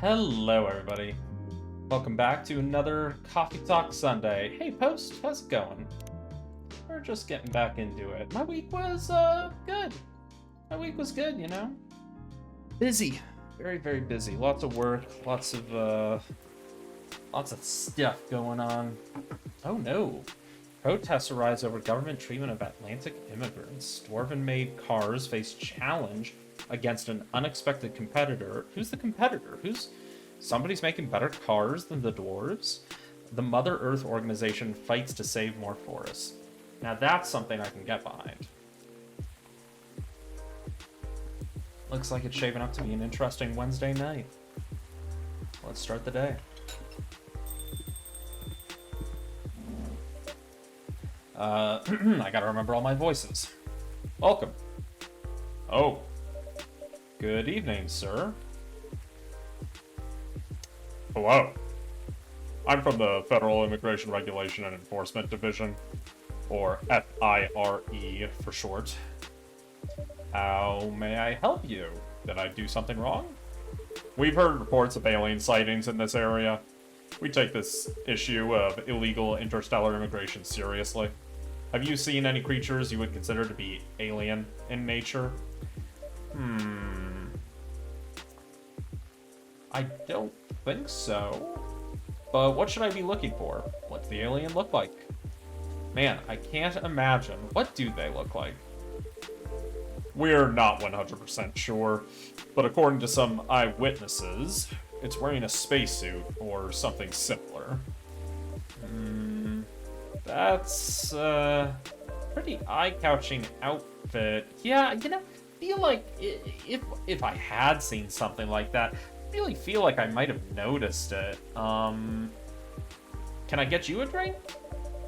Hello, everybody. Welcome back to another Coffee Talk Sunday. Hey, Post, how's it going? We're just getting back into it. My week was, good. My week was good, you know? Busy. Very, very busy. Lots of work, lots of stuff going on. Oh, no. Protests arise over government treatment of Atlantic immigrants. Dwarven-made cars face challenge against an unexpected competitor. Who's the competitor? Somebody's making better cars than the dwarves? The Mother Earth organization fights to save more forests. Now that's something I can get behind. Looks like it's shaping up to be an interesting Wednesday night. Let's start the day. I gotta remember all my voices. Welcome. Oh. Good evening, sir. Hello. I'm from the Federal Immigration Regulation and Enforcement Division, or FIRE for short. How may I help you? Did I do something wrong? We've heard reports of alien sightings in this area. We take this issue of illegal interstellar immigration seriously. Have you seen any creatures you would consider to be alien in nature? I don't think so. But what should I be looking for? What's the alien look like? Man, I can't imagine. What do they look like? We're not 100% sure, but according to some eyewitnesses, it's wearing a spacesuit or something similar. That's a pretty eye-couching outfit. Yeah, you know, I feel like if I had seen something like that, I really feel like I might have noticed it. Can I get you a drink?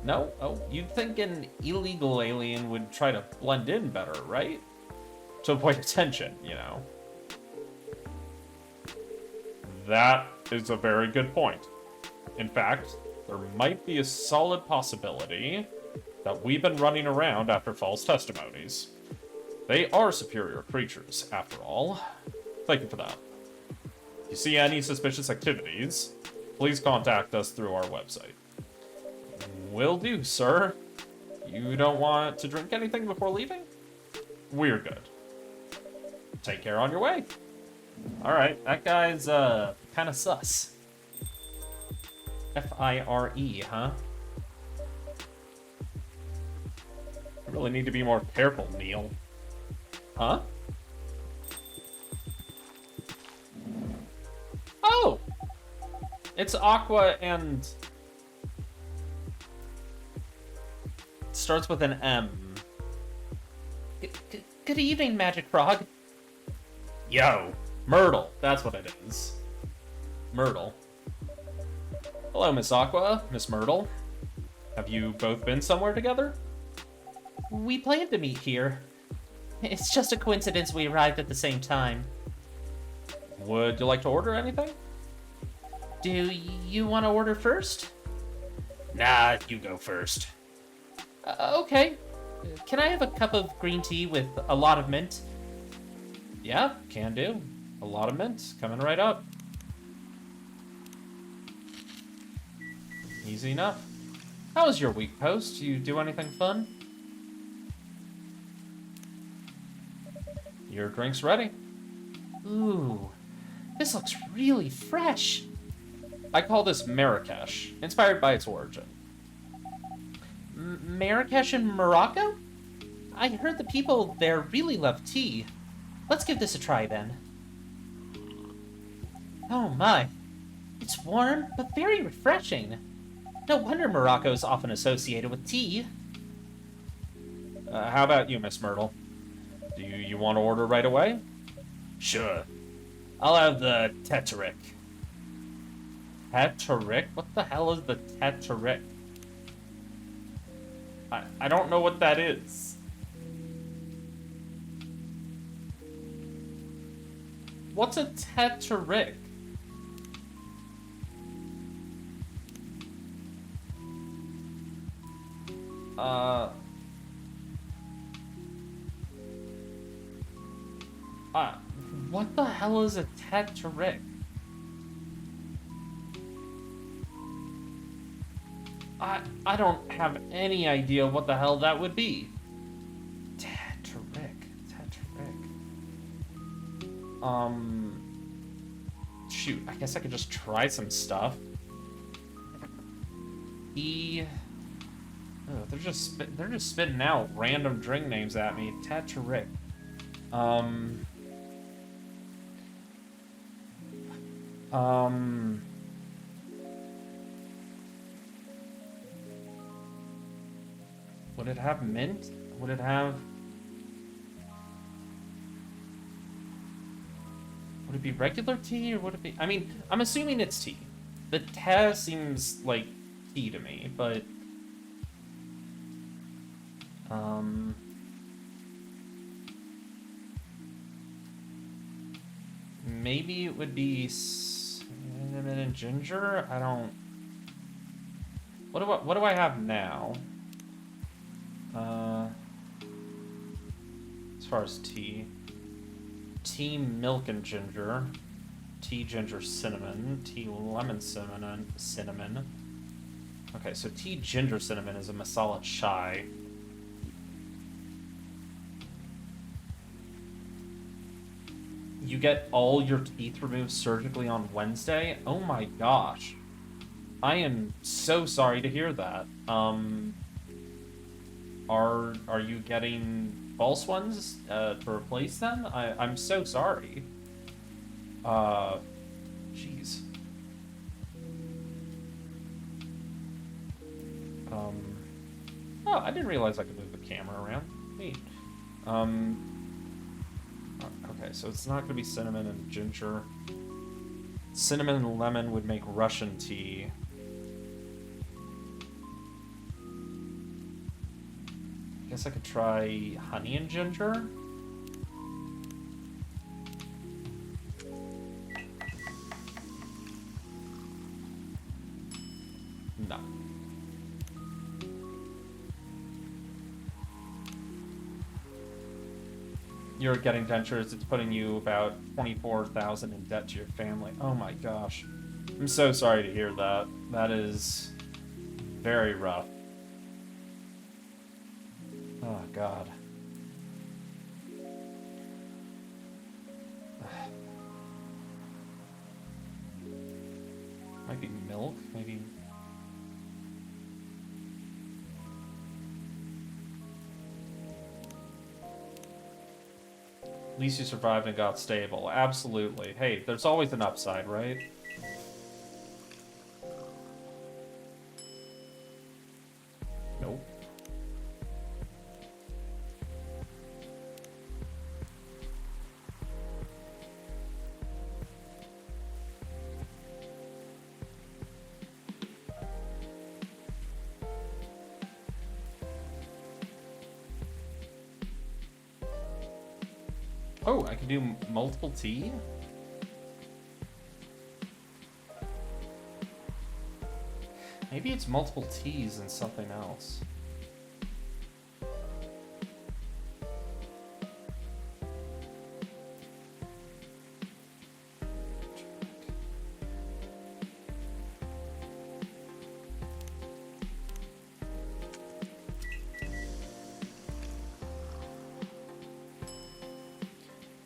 No? Oh, you'd think an illegal alien would try to blend in better, right? To avoid attention, you know. That is a very good point. In fact, there might be a solid possibility that we've been running around after false testimonies. They are superior creatures, after all. Thank you for that. If you see any suspicious activities, please contact us through our website. Will do, sir. You don't want to drink anything before leaving? We're good. Take care on your way. Alright, that guy's, kinda sus. F-I-R-E, huh? I really need to be more careful, Neil. Huh? Oh! It's Aqua and... It starts with an M. Good evening, Magic Frog. Yo, Myrtle. That's what it is. Myrtle. Hello, Miss Aqua, Miss Myrtle. Have you both been somewhere together? We planned to meet here. It's just a coincidence we arrived at the same time. Would you like to order anything? Do you want to order first? Nah, you go first. Okay. Can I have a cup of green tea with a lot of mint? Yeah, can do. A lot of mint. Coming right up. Easy enough. How was your week, Post? You do anything fun? Your drink's ready. Ooh, this looks really fresh. I call this Marrakesh, inspired by its origin. Marrakesh in Morocco? I heard the people there really love tea. Let's give this a try then. Oh my. It's warm, but very refreshing. No wonder Morocco is often associated with tea. How about you, Miss Myrtle? Do you want to order right away? Sure. I'll have the Tetrick. Tetrick? What the hell is the Tetrick? I don't know what that is. What's a Tetrick? What the hell is a Tetrick? I don't have any idea what the hell that would be. Tetrick. Shoot, I guess I could just try some stuff. Oh, they're just spitting out random drink names at me. Tetrick. Would it have mint? Would it have... Would it be regular tea, or would it be... I mean, I'm assuming it's tea. The te seems like tea to me, but... Maybe it would be cinnamon and ginger? I don't... What do I have now? As far as tea. Tea, milk, and ginger. Tea, ginger, cinnamon. Tea, lemon, cinnamon. Okay, so tea, ginger, cinnamon is a masala chai. You get all your teeth removed surgically on Wednesday? Oh my gosh. I am so sorry to hear that. Are you getting false ones to replace them? I'm so sorry. Jeez. Oh, I didn't realize I could move the camera around. Neat. Okay, so it's not going to be cinnamon and ginger. Cinnamon and lemon would make Russian tea. I guess I could try honey and ginger. No. You're getting dentures, it's putting you about 24,000 in debt to your family. Oh my gosh. I'm so sorry to hear that. That is very rough. Oh god. Might be milk, maybe. At least you survived and got stable. Absolutely. Hey, there's always an upside, right? Nope. Oh, I can do multiple tea? Maybe it's multiple teas and something else.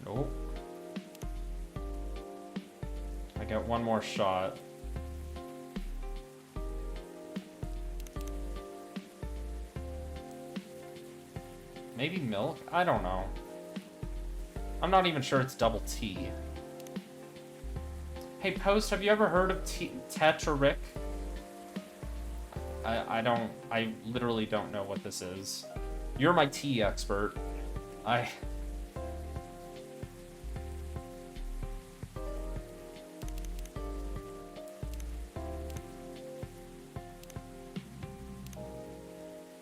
Nope. I got one more shot. Maybe milk? I don't know. I'm not even sure it's double tea. Hey, Post, have you ever heard of Tetrick? I literally don't know what this is. You're my tea expert.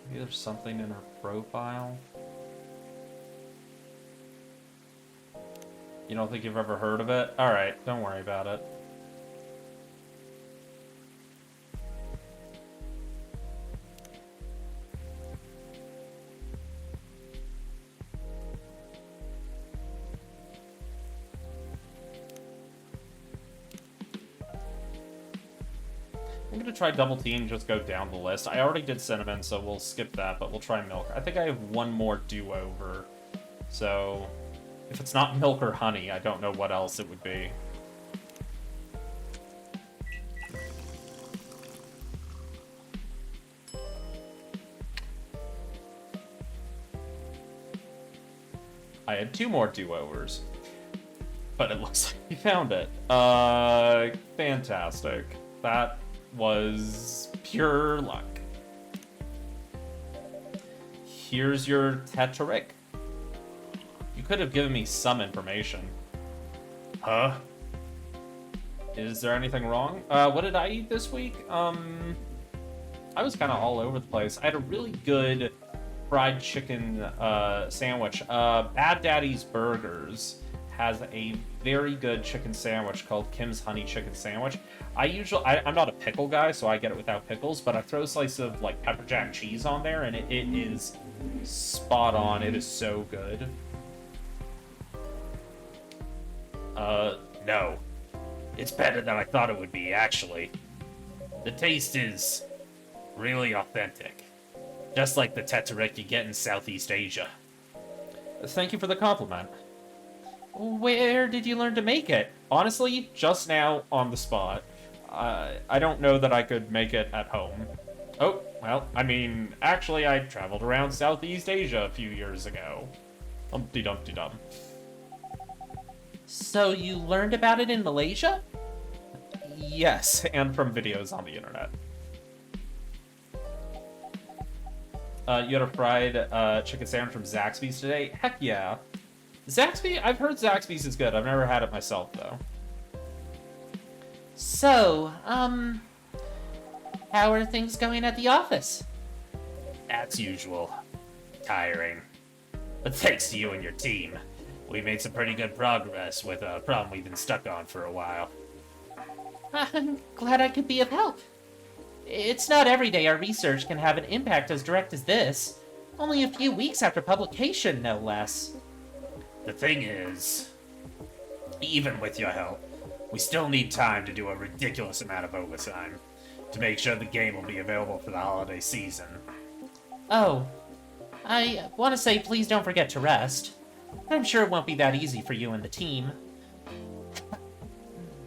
Maybe there's something in her profile. You don't think you've ever heard of it? Alright, don't worry about it. I'm gonna try double tea and just go down the list. I already did cinnamon, so we'll skip that, but we'll try milk. I think I have one more do-over. So, if it's not milk or honey, I don't know what else it would be. I had two more do-overs. But it looks like we found it. Fantastic. That was pure luck. Here's your Tetrick. You could have given me some information. Huh? Is there anything wrong? What did I eat this week? I was kind of all over the place. I had a really good fried chicken sandwich. Bad Daddy's Burgers has a very good chicken sandwich called Kim's Honey Chicken Sandwich. I'm not a pickle guy, so I get it without pickles, but I throw a slice of like pepper jack cheese on there, and it is spot on. It is so good. No. It's better than I thought it would be, actually. The taste is really authentic. Just like the Tetrick you get in Southeast Asia. Thank you for the compliment. Where did you learn to make it? Honestly, just now, on the spot. I don't know that I could make it at home. Oh, well, I mean, actually, I traveled around Southeast Asia a few years ago. Humpty-dumpty-dum. So you learned about it in Malaysia? Yes, and from videos on the internet. You had a fried chicken sandwich from Zaxby's today? Heck yeah. Zaxby? I've heard Zaxby's is good. I've never had it myself, though. So, how are things going at the office? As usual. Tiring. But thanks to you and your team, we made some pretty good progress with a problem we've been stuck on for a while. I'm glad I could be of help. It's not every day our research can have an impact as direct as this. Only a few weeks after publication, no less. The thing is, even with your help, we still need time to do a ridiculous amount of overtime to make sure the game will be available for the holiday season. Oh, I want to say please don't forget to rest. I'm sure it won't be that easy for you and the team.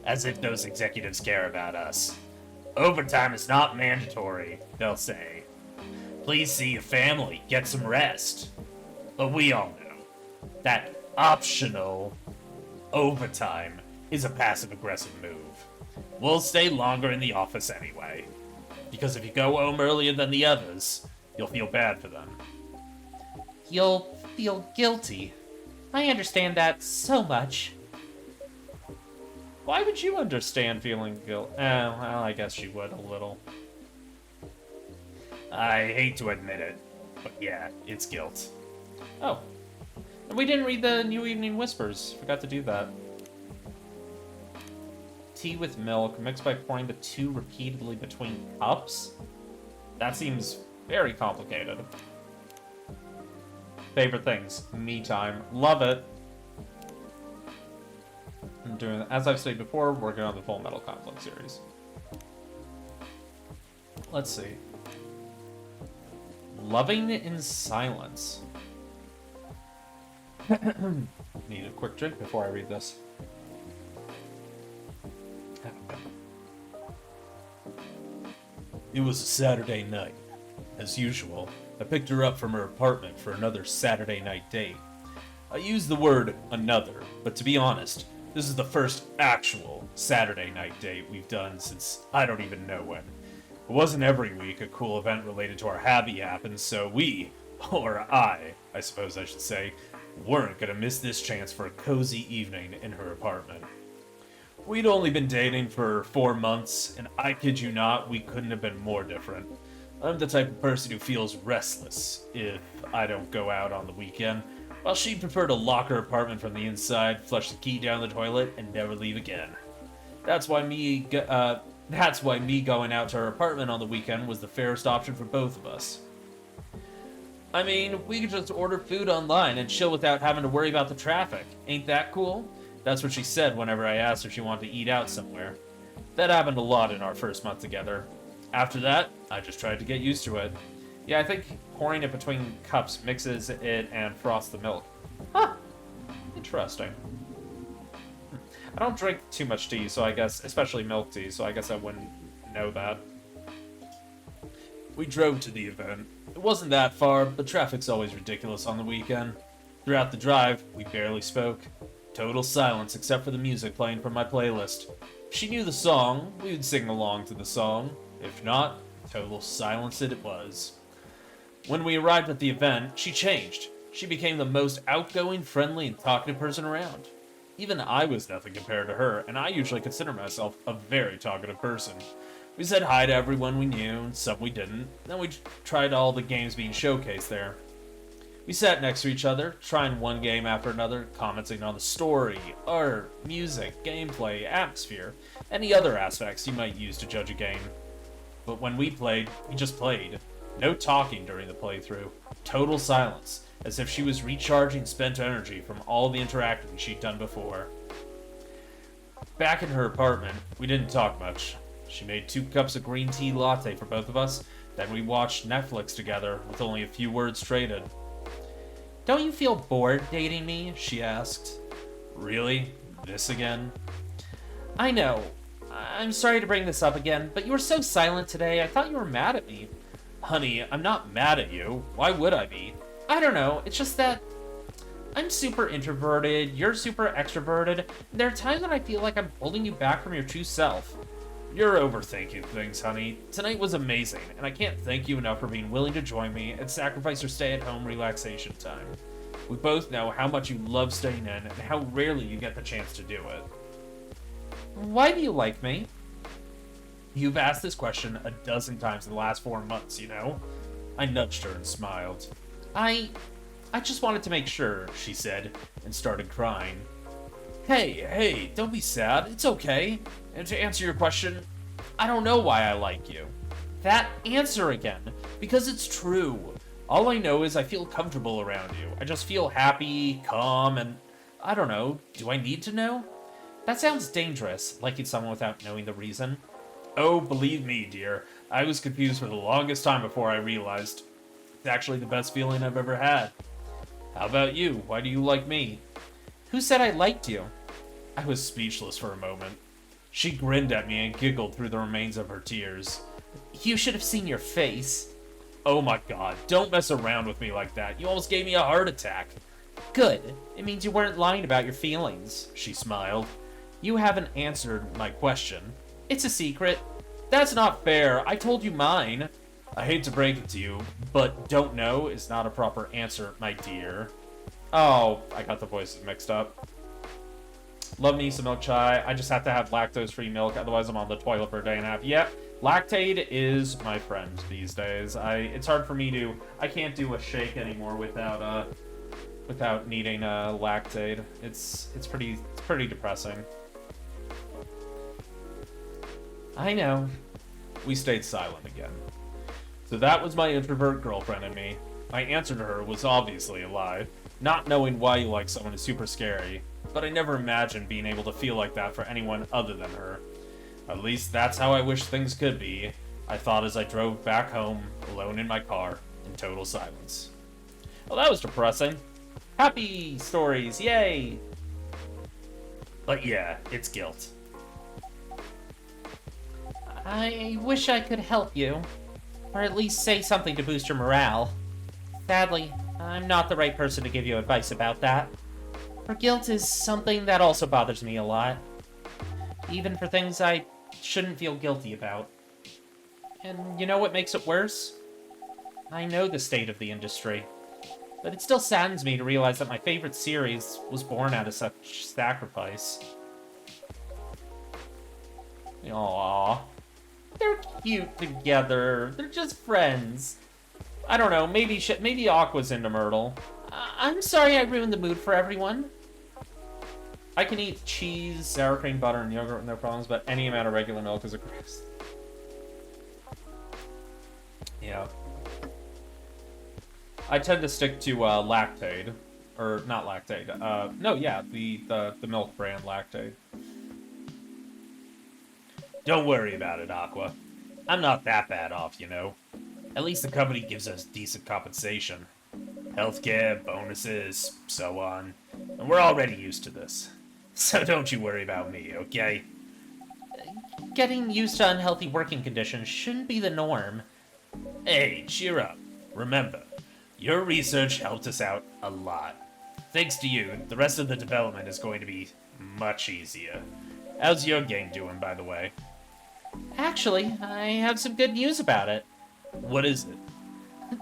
As if those executives care about us. Overtime is not mandatory, they'll say. Please see your family, get some rest. But we all know that optional overtime is a passive-aggressive move. We'll stay longer in the office anyway. Because if you go home earlier than the others, you'll feel bad for them. You'll feel guilty. I understand that so much. Why would you understand feeling guilt? Well, I guess you would a little. I hate to admit it, but yeah, it's guilt. Oh. And we didn't read the New Evening Whispers. Forgot to do that. Tea with milk, mixed by pouring the two repeatedly between cups? That seems very complicated. Favorite things. Me time. Love it. I'm doing, as I've said before, working on the Full Metal Conflict series. Let's see. Loving in silence. Need a quick drink before I read this. It was a Saturday night. As usual, I picked her up from her apartment for another Saturday night date. I use the word another, but to be honest, this is the first actual Saturday night date we've done since I don't even know when. It wasn't every week a cool event related to our hobby happens, so we, or I suppose I should say, weren't gonna miss this chance for a cozy evening in her apartment. We'd only been dating for 4 months, and I kid you not, we couldn't have been more different. I'm the type of person who feels restless if I don't go out on the weekend, while she'd prefer to lock her apartment from the inside, flush the key down the toilet, and never leave again. That's why me going out to her apartment on the weekend was the fairest option for both of us. I mean, we could just order food online and chill without having to worry about the traffic. Ain't that cool? That's what she said whenever I asked if she wanted to eat out somewhere. That happened a lot in our first month together. After that, I just tried to get used to it. Yeah, I think pouring it between cups mixes it and frosts the milk. Huh. Interesting. I don't drink too much tea, so I guess, especially milk tea, so I guess I wouldn't know that. We drove to the event. It wasn't that far, but traffic's always ridiculous on the weekend. Throughout the drive, we barely spoke. Total silence except for the music playing from my playlist. If she knew the song, we would sing along to the song. If not, total silence it was. When we arrived at the event, she changed. She became the most outgoing, friendly, and talkative person around. Even I was nothing compared to her, and I usually consider myself a very talkative person. We said hi to everyone we knew, and some we didn't. Then we tried all the games being showcased there. We sat next to each other, trying one game after another, commenting on the story, art, music, gameplay, atmosphere, any other aspects you might use to judge a game. But when we played, we just played. No talking during the playthrough. Total silence, as if she was recharging spent energy from all the interacting she'd done before. Back in her apartment, we didn't talk much. She made 2 cups of green tea latte for both of us, then we watched Netflix together with only a few words traded. "Don't you feel bored dating me?" she asked. "Really? This again?" "I know. I'm sorry to bring this up again, but you were so silent today, I thought you were mad at me." "Honey, I'm not mad at you. Why would I be?" "I don't know, it's just that I'm super introverted, you're super extroverted, and there are times when I feel like I'm holding you back from your true self." "You're overthinking things, honey. Tonight was amazing, and I can't thank you enough for being willing to join me and sacrifice your stay-at-home relaxation time. We both know how much you love staying in and how rarely you get the chance to do it." "Why do you like me?" "You've asked this question a dozen times in the last 4 months, you know?" I nudged her and smiled. I just wanted to make sure," she said, and started crying. Hey, don't be sad. It's okay. And to answer your question, I don't know why I like you." "That answer again. Because it's true. All I know is I feel comfortable around you. I just feel happy, calm, and I don't know. Do I need to know?" "That sounds dangerous, liking someone without knowing the reason." "Oh, believe me, dear. I was confused for the longest time before I realized. It's actually the best feeling I've ever had." "How about you? Why do you like me?" "Who said I liked you?" I was speechless for a moment. She grinned at me and giggled through the remains of her tears. "You should have seen your face." "Oh my god, don't mess around with me like that. You almost gave me a heart attack." "Good. It means you weren't lying about your feelings," she smiled. "You haven't answered my question." "It's a secret." "That's not fair. I told you mine." "I hate to break it to you, but don't know is not a proper answer, my dear." Oh, I got the voices mixed up. Love me some milk chai. I just have to have lactose-free milk, otherwise I'm on the toilet for a day and a half. Yep, Lactaid is my friend these days. It's hard for me to... I can't do a shake anymore without needing Lactaid. It's pretty depressing. I know. We stayed silent again. So that was my introvert girlfriend and me. My answer to her was obviously a lie. Not knowing why you like someone is super scary, but I never imagined being able to feel like that for anyone other than her. At least that's how I wish things could be, I thought as I drove back home, alone in my car, in total silence. Well, that was depressing. Happy stories, yay! But yeah, it's guilt. I wish I could help you, or at least say something to boost your morale. Sadly, I'm not the right person to give you advice about that. For guilt is something that also bothers me a lot. Even for things I shouldn't feel guilty about. And you know what makes it worse? I know the state of the industry, but it still saddens me to realize that my favorite series was born out of such sacrifice. Aww. They're cute together. They're just friends. I don't know, maybe Aqua's into Myrtle. I'm sorry I ruined the mood for everyone. I can eat cheese, sour cream, butter, and yogurt with no problems, but any amount of regular milk is a gross. Yeah. I tend to stick to Lactaid. Or, not Lactaid. No, yeah, the milk brand Lactaid. Don't worry about it, Aqua. I'm not that bad off, you know. At least the company gives us decent compensation. Healthcare, bonuses, so on. And we're already used to this. So don't you worry about me, okay? Getting used to unhealthy working conditions shouldn't be the norm. Hey, cheer up. Remember, your research helped us out a lot. Thanks to you, the rest of the development is going to be much easier. How's your game doing, by the way? Actually, I have some good news about it. What is it?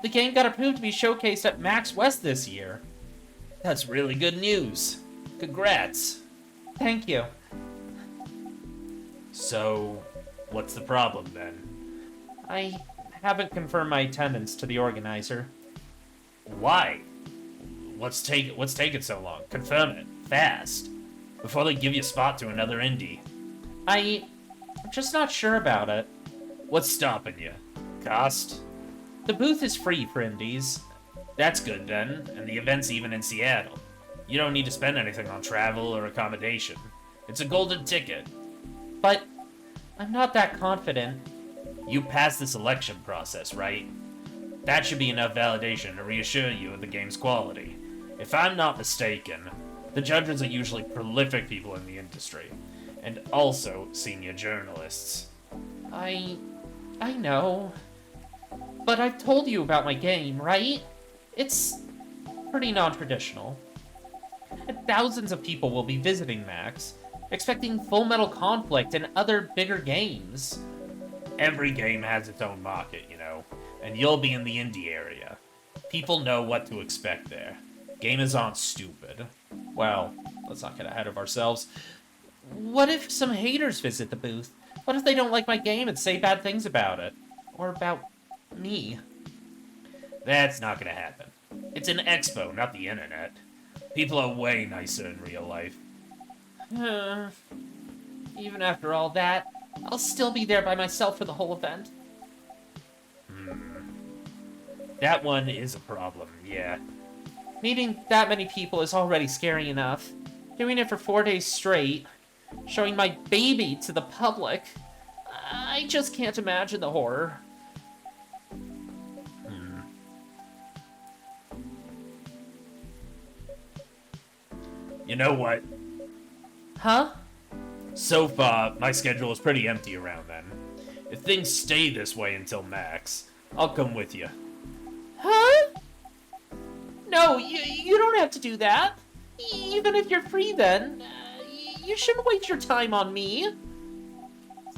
The game got approved to be showcased at Max West this year. That's really good news. Congrats. Thank you. So, what's the problem then? I haven't confirmed my attendance to the organizer. Why? What's taking so long? Confirm it. Fast. Before they give you a spot to another indie. I'm just not sure about it. What's stopping you? Cost? The booth is free for indies. That's good then, and the event's even in Seattle. You don't need to spend anything on travel or accommodation. It's a golden ticket. But I'm not that confident. You passed the selection process, right? That should be enough validation to reassure you of the game's quality. If I'm not mistaken, the judges are usually prolific people in the industry, and also senior journalists. I know. But I've told you about my game, right? It's pretty non-traditional. And thousands of people will be visiting Max, expecting Full Metal Conflict and other bigger games. Every game has its own market, you know, and you'll be in the indie area. People know what to expect there. Gamers aren't stupid. Well, let's not get ahead of ourselves. What if some haters visit the booth? What if they don't like my game and say bad things about it? Or about me? That's not gonna happen. It's an expo, not the internet. People are way nicer in real life. Even after all that, I'll still be there by myself for the whole event. That one is a problem, yeah. Meeting that many people is already scary enough. Doing it for 4 days straight, showing my baby to the public, I just can't imagine the horror. You know what? Huh? So far, my schedule is pretty empty around then. If things stay this way until Max, I'll come with you. Huh? No, you don't have to do that. Even if you're free then, you shouldn't waste your time on me.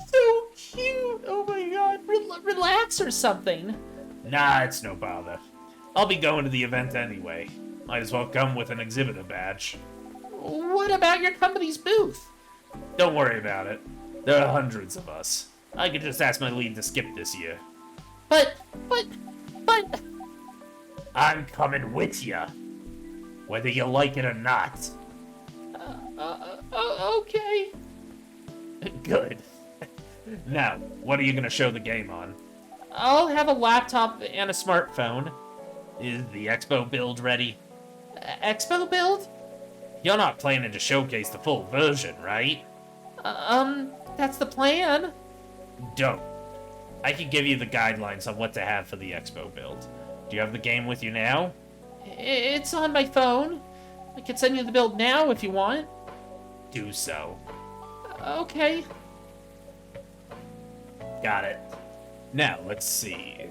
So cute. Oh my god. Relax or something. Nah, it's no bother. I'll be going to the event anyway. Might as well come with an exhibitor badge. What about your company's booth? Don't worry about it. There are hundreds of us. I could just ask my lead to skip this year. But... I'm coming with ya. Whether you like it or not. Okay. Good. Now, what are you gonna show the game on? I'll have a laptop and a smartphone. Is the expo build ready? Expo build? You're not planning to showcase the full version, right? That's the plan. Dope. I can give you the guidelines on what to have for the expo build. Do you have the game with you now? It's on my phone. I can send you the build now if you want. Do so. Okay. Got it. Now, let's see.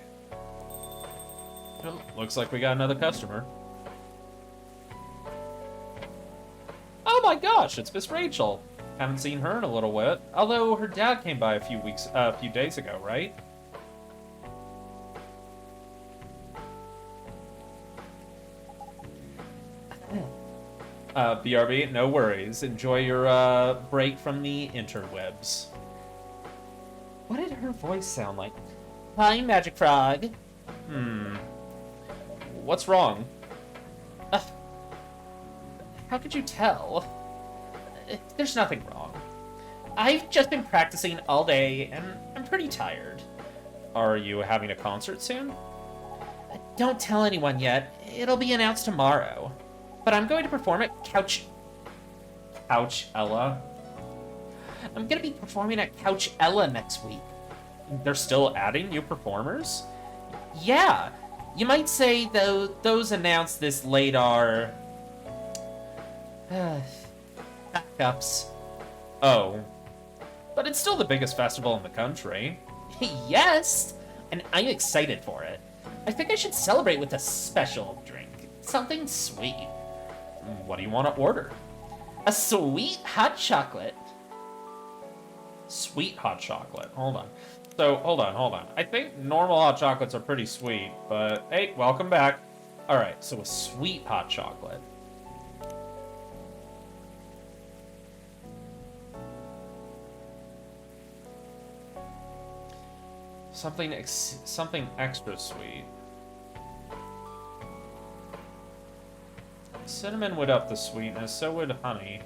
Well, looks like we got another customer. Oh my gosh, it's Miss Rachel. Haven't seen her in a little bit. Although her dad came by a few days ago, right? BRB, no worries. Enjoy your break from the interwebs. What did her voice sound like? Hi, Magic Frog. What's wrong? How could you tell? There's nothing wrong. I've just been practicing all day, and I'm pretty tired. Are you having a concert soon? Don't tell anyone yet. It'll be announced tomorrow. But I'm going to perform at Couchella. I'm going to be performing at Couchella next week. They're still adding new performers? Yeah. You might say, though, those announced this late are... backups. Oh. But it's still the biggest festival in the country. Yes! And I'm excited for it. I think I should celebrate with a special drink. Something sweet. What do you want to order? A sweet hot chocolate. Sweet hot chocolate. Hold on. So, hold on. I think normal hot chocolates are pretty sweet, but hey, welcome back. Alright, so a sweet hot chocolate. Something extra sweet. Cinnamon would up the sweetness, so would honey.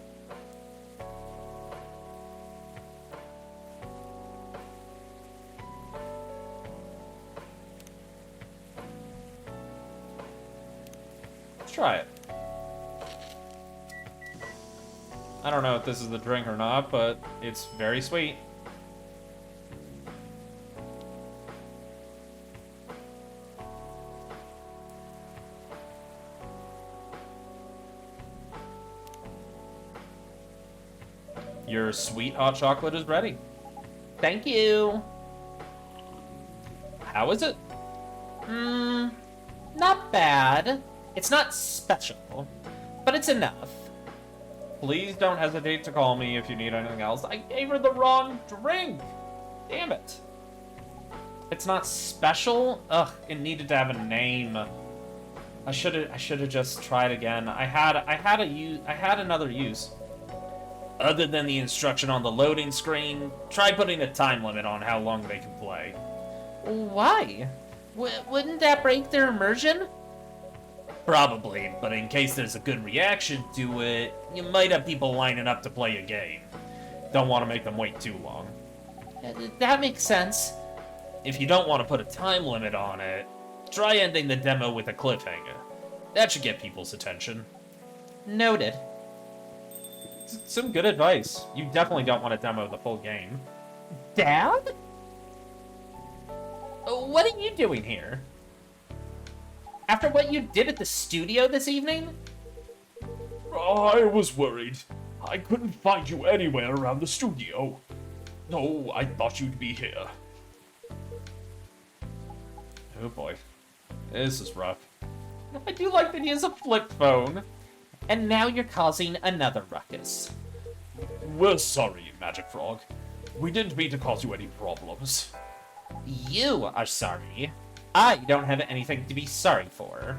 Let's try it. I don't know if this is the drink or not, but it's very sweet. Your sweet hot chocolate is ready. Thank you. How is it? Not bad. It's not special, but it's enough. Please don't hesitate to call me if you need anything else. I gave her the wrong drink. Damn it. It's not special? Ugh, it needed to have a name. I should have just tried again. I had another use. Other than the instruction on the loading screen, try putting a time limit on how long they can play. Why? Wouldn't that break their immersion? Probably, but in case there's a good reaction to it, you might have people lining up to play a game. Don't want to make them wait too long. That makes sense. If you don't want to put a time limit on it, try ending the demo with a cliffhanger. That should get people's attention. Noted. Some good advice. You definitely don't want to demo the full game. Dad? What are you doing here? After what you did at the studio this evening? I was worried. I couldn't find you anywhere around the studio. No, I thought you'd be here. Oh boy. This is rough. I do like that he has a flip phone. And now you're causing another ruckus. We're sorry, Magic Frog. We didn't mean to cause you any problems. You are sorry. I don't have anything to be sorry for.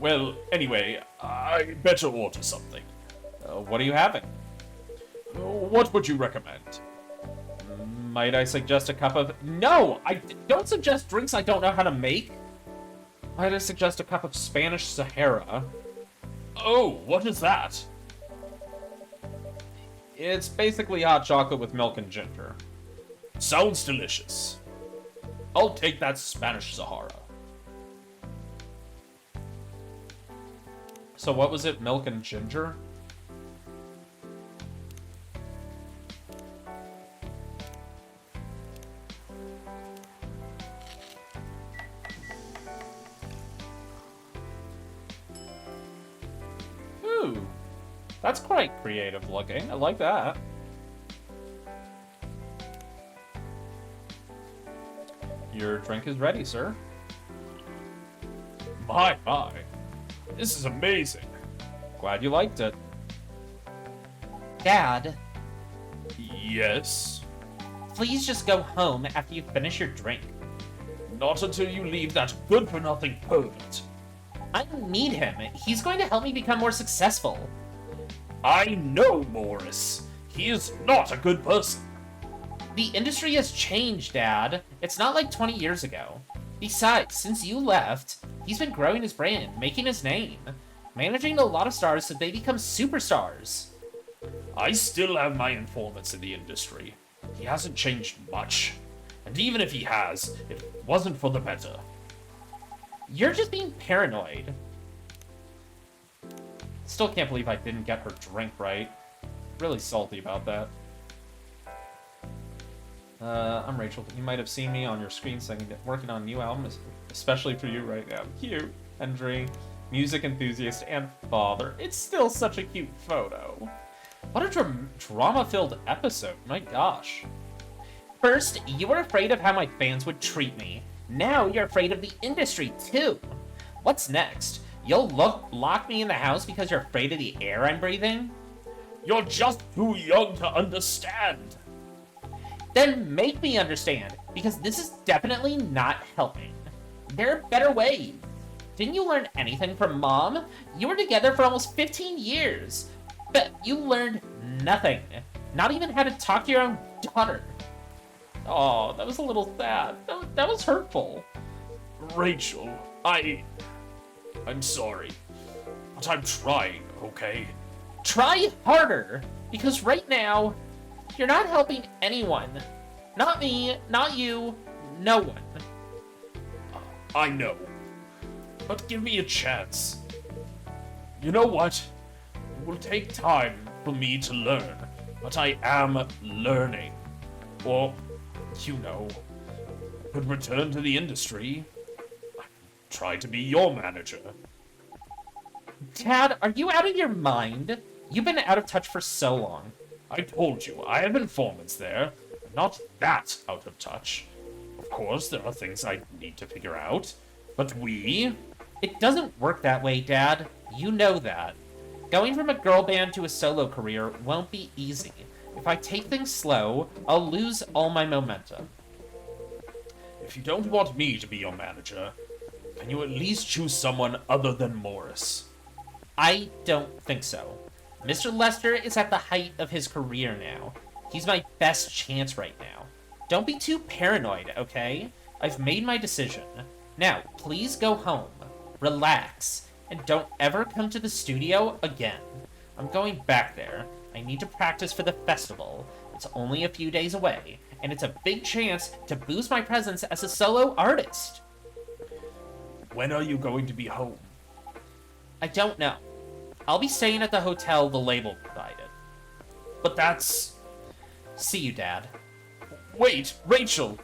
Well, anyway, I better order something. What are you having? What would you recommend? Might I suggest a cup of... No! I don't suggest drinks I don't know how to make. Might I suggest a cup of Spanish Sahara? Oh, what is that? It's basically hot chocolate with milk and ginger. Sounds delicious. I'll take that Spanish Sahara. So what was it, milk and ginger? Ooh, that's quite creative looking. I like that. Your drink is ready, sir. My. This is amazing. Glad you liked it. Dad. Yes? Please just go home after you finish your drink. Not until you leave that good-for-nothing pervert. I need him. He's going to help me become more successful. I know Morris. He is not a good person. The industry has changed, Dad. It's not like 20 years ago. Besides, since you left, he's been growing his brand, making his name, managing a lot of stars so they become superstars. I still have my informants in the industry. He hasn't changed much. And even if he has, it wasn't for the better. You're just being paranoid. Still can't believe I didn't get her drink right. Really salty about that. I'm Rachel. You might have seen me on your screen singing, working on a new album, especially for you right now. Cute. Henry, music enthusiast and father. It's still such a cute photo. What a drama-filled episode. My gosh. First, you were afraid of how my fans would treat me. Now you're afraid of the industry, too. What's next? You'll lock me in the house because you're afraid of the air I'm breathing? You're just too young to understand. Then make me understand, because this is definitely not helping. There are better ways. Didn't you learn anything from Mom? You were together for almost 15 years. But you learned nothing. Not even how to talk to your own daughter. Oh, that was a little sad. That was hurtful. Rachel, I'm sorry. But I'm trying, okay? Try harder, because right now, you're not helping anyone. Not me, not you, no one. I know. But give me a chance. You know what? It will take time for me to learn, but I am learning. Or, you know, I could return to the industry. Try to be your manager. Dad, are you out of your mind? You've been out of touch for so long. I told you, I have informants there. Not that out of touch. Of course, there are things I need to figure out. But It doesn't work that way, Dad. You know that. Going from a girl band to a solo career won't be easy. If I take things slow, I'll lose all my momentum. If you don't want me to be your manager, can you at least choose someone other than Morris? I don't think so. Mr. Lester is at the height of his career now. He's my best chance right now. Don't be too paranoid, okay? I've made my decision. Now, please go home, relax, and don't ever come to the studio again. I'm going back there. I need to practice for the festival. It's only a few days away, and it's a big chance to boost my presence as a solo artist. When are you going to be home? I don't know. I'll be staying at the hotel the label provided. But that's... See you, Dad. Wait, Rachel!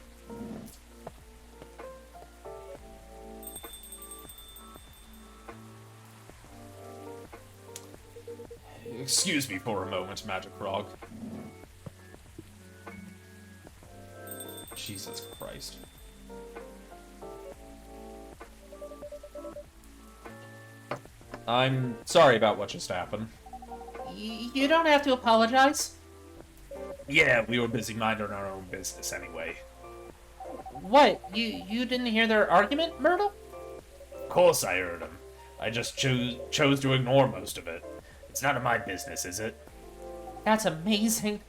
Excuse me for a moment, Magic Frog. Jesus Christ. I'm sorry about what just happened. You don't have to apologize. Yeah, we were busy minding our own business anyway. What? You didn't hear their argument, Myrtle? Of course I heard him. I just chose to ignore most of it. It's none of my business, is it? That's amazing.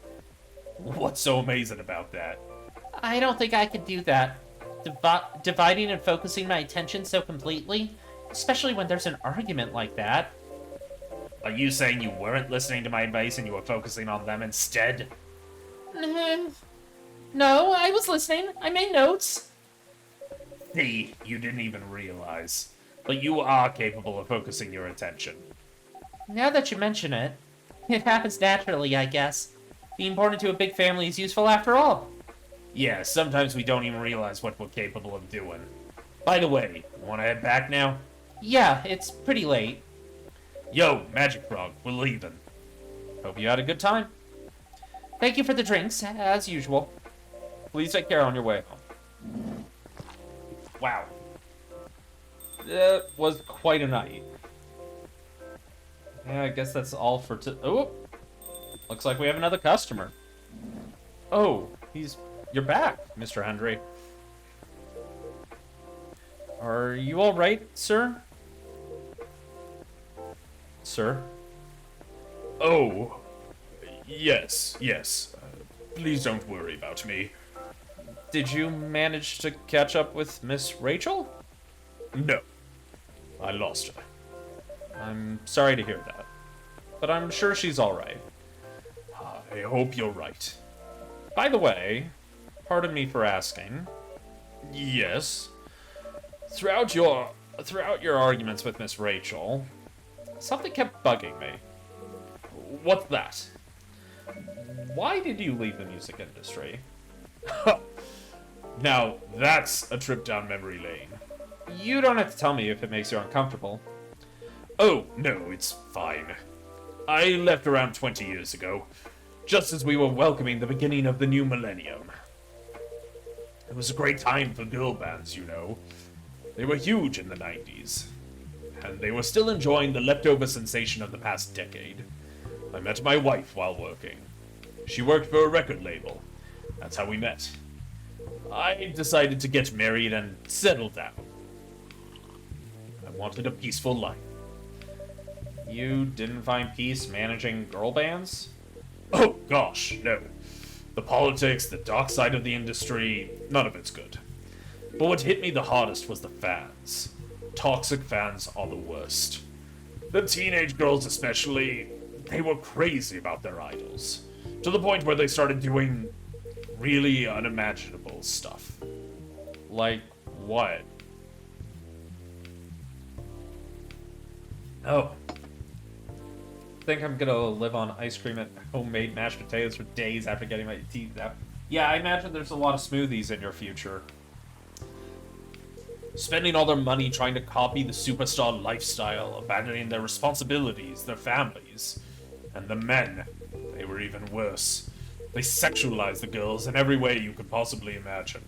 What's so amazing about that? I don't think I could do that. Dividing and focusing my attention so completely, especially when there's an argument like that. Are you saying you weren't listening to my advice and you were focusing on them instead? No, I was listening. I made notes. See, you didn't even realize. But you are capable of focusing your attention. Now that you mention it, it happens naturally, I guess. Being born into a big family is useful after all. Yeah, sometimes we don't even realize what we're capable of doing. By the way, want to head back now? Yeah, it's pretty late. Yo, Magic Frog, we're leaving. Hope you had a good time. Thank you for the drinks, as usual. Please take care on your way home. Wow. It was quite a night. Yeah, I guess that's all for oh! Looks like we have another customer. Oh, you're back, Mr. Henry. Are you all right, sir? Sir? Oh, yes. Please don't worry about me. Did you manage to catch up with Miss Rachel? No. I lost her. I'm sorry to hear that. But I'm sure she's alright. I hope you're right. By the way, pardon me for asking. Yes? Throughout your arguments with Miss Rachel, something kept bugging me. What's that? Why did you leave the music industry? Now, that's a trip down memory lane. You don't have to tell me if it makes you uncomfortable. Oh, no, it's fine. I left around 20 years ago, just as we were welcoming the beginning of the new millennium. It was a great time for girl bands, you know. They were huge in the 90s, and they were still enjoying the leftover sensation of the past decade. I met my wife while working. She worked for a record label. That's how we met. I decided to get married and settle down. I wanted a peaceful life. You didn't find peace managing girl bands? Oh gosh, no. The politics, the dark side of the industry, none of it's good. But what hit me the hardest was the fans. Toxic fans are the worst. The teenage girls especially, they were crazy about their idols. To the point where they started doing really unimaginable stuff. Like what? Oh, Think I'm gonna live on ice cream and homemade mashed potatoes for days after getting my teeth out. Yeah, I imagine there's a lot of smoothies in your future. spending all their money trying to copy the superstar lifestyle, abandoning their responsibilities, their families. And the men, they were even worse. They sexualized the girls in every way you could possibly imagine.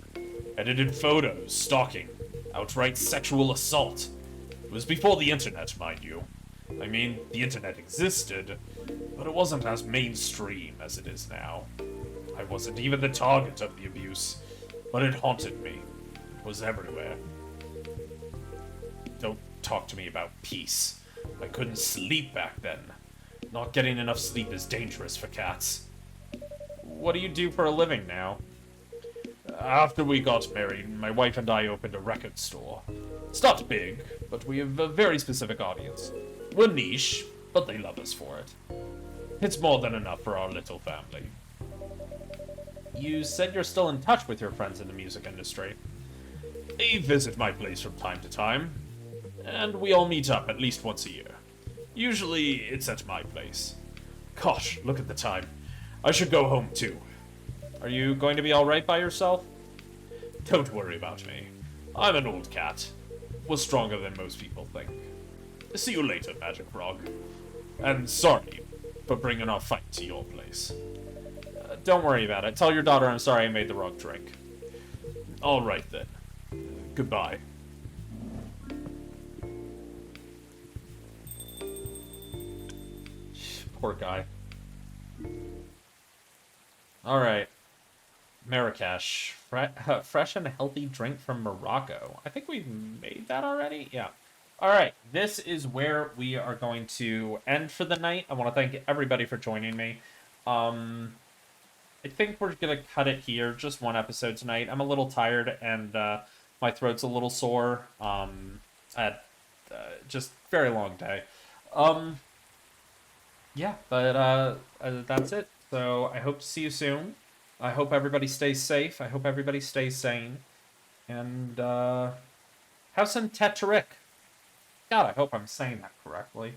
Edited photos, stalking, outright sexual assault. It was before the internet, mind you. I mean, the internet existed, but it wasn't as mainstream as it is now. I wasn't even the target of the abuse, but it haunted me. It was everywhere. Don't talk to me about peace. I couldn't sleep back then. Not getting enough sleep is dangerous for cats. What do you do for a living now? After we got married, my wife and I opened a record store. It's not big, but we have a very specific audience. We're niche, but they love us for it. It's more than enough for our little family. You said you're still in touch with your friends in the music industry. They visit my place from time to time, and we all meet up at least once a year. Usually, it's at my place. Gosh, look at the time. I should go home too. Are you going to be alright by yourself? Don't worry about me. I'm an old cat. Was stronger than most people think. See you later, Magic Frog. And sorry for bringing our fight to your place. Don't worry about it. Tell your daughter I'm sorry I made the wrong drink. All right then. Goodbye. Poor guy. Alright. Marrakesh. Fresh and healthy drink from Morocco. I think we've made that already? Yeah. Alright, this is where we are going to end for the night. I want to thank everybody for joining me. I think we're going to cut it here. Just one episode tonight. I'm a little tired and my throat's a little sore. I had just very long day. Yeah, but that's it. So I hope to see you soon. I hope everybody stays safe. I hope everybody stays sane. And have some Tetrick. God, I hope I'm saying that correctly.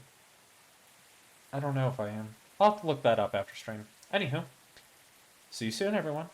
I don't know if I am. I'll have to look that up after stream. Anywho, see you soon, everyone.